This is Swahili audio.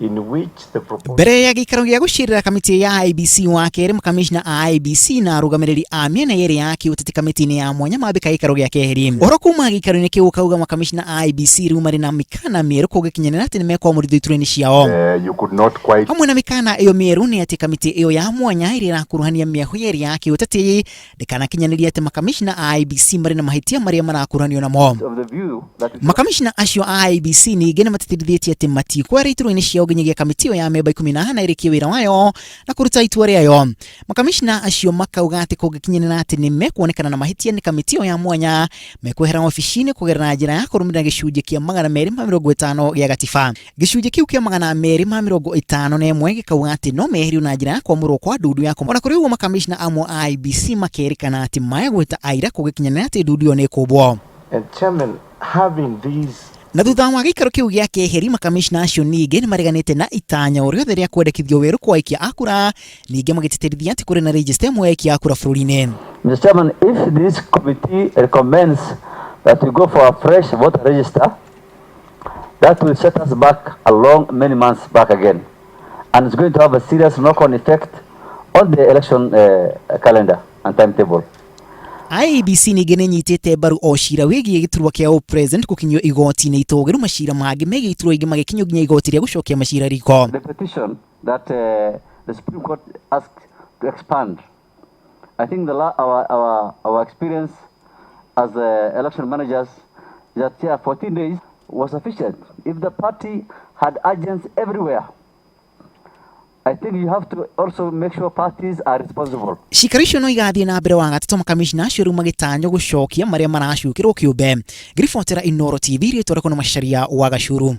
in which the proposal mbere ya gikaro gya gucirira kamiti ya IEBC wa keri makamishna a IEBC na rugamiriri a miena yeri ya kiuteti kamiti-ini ya mwanya mabika gikaro gya keheri oro kuma gikaro-ini kiu kauga makamishna a IEBC rumari na mikana mieru kungikinyanira ati nimekwehera iturwa-ini ciao you could not quite hamwe na mikana iyo mieru ni ati kamiti iyo ya mwanya iria irakuruhania mieheri ya kiuteti ndikanakinyaniria ati makamishna a IEBC mari na mahitia maria marakuruhanio namo. Makamishna acio a IEBC ningi nimatitithĩtie ati matikwehera iturwa-ini ciao nginyagia kamiti ya meba 14 irikie wira wayo na kuruta itua riayo. Makamishna acio makauga ati kungikinyanira ati nimekuonekana na mahitia ni kamiti ya mwanya mekwehera ofisini kugerera njira ya kurumira gicunjĩ kia 250 gĩa gatiba. Gicunjĩ kiu kia 251 gikauga ati no meherio na njira ya kwamũrwo kwa ndudu yako. Ona kuri uguo makamishna amwe a IEBC makerikana ati megwĩta aira kungikinyanira ati ndudu yo nĩ kũmbwo. And chairman, having these Na thutha wa gikaro kiu gya keheri makamishna acio ningi nimareganite na itanya riothe ria kwandikithio weru kwa aikia a kura ningi magititirithia ati kuri na register mwe aikia a kura bururi-ini. Mr. Chairman, if this committee recommends that we go for a fresh voter register, that will set us back along many months back again, and it's going to have a serious knock-on effect on the election calendar and timetable. IEBC ningi ninyitite mbaru o cira wigie giturwa kia president gukinyio igoti-ini itogeru macira mangi megie iturwa ingi magikinyio nginya igoti ria gucokia macira riko. The petition that the Supreme Court asked to expand, I think our experience as election managers that 14 days was sufficient. If the party had agents everywhere, I think you have to also make sure parties are responsible. Cikaro icio no igathie na mbere wa gatatu makamishna acio riu magitanyo gucokia maria maracukirwo kiumbe. Ngiribotera Inooro TV ritwara kuna macharia wa Gacuru.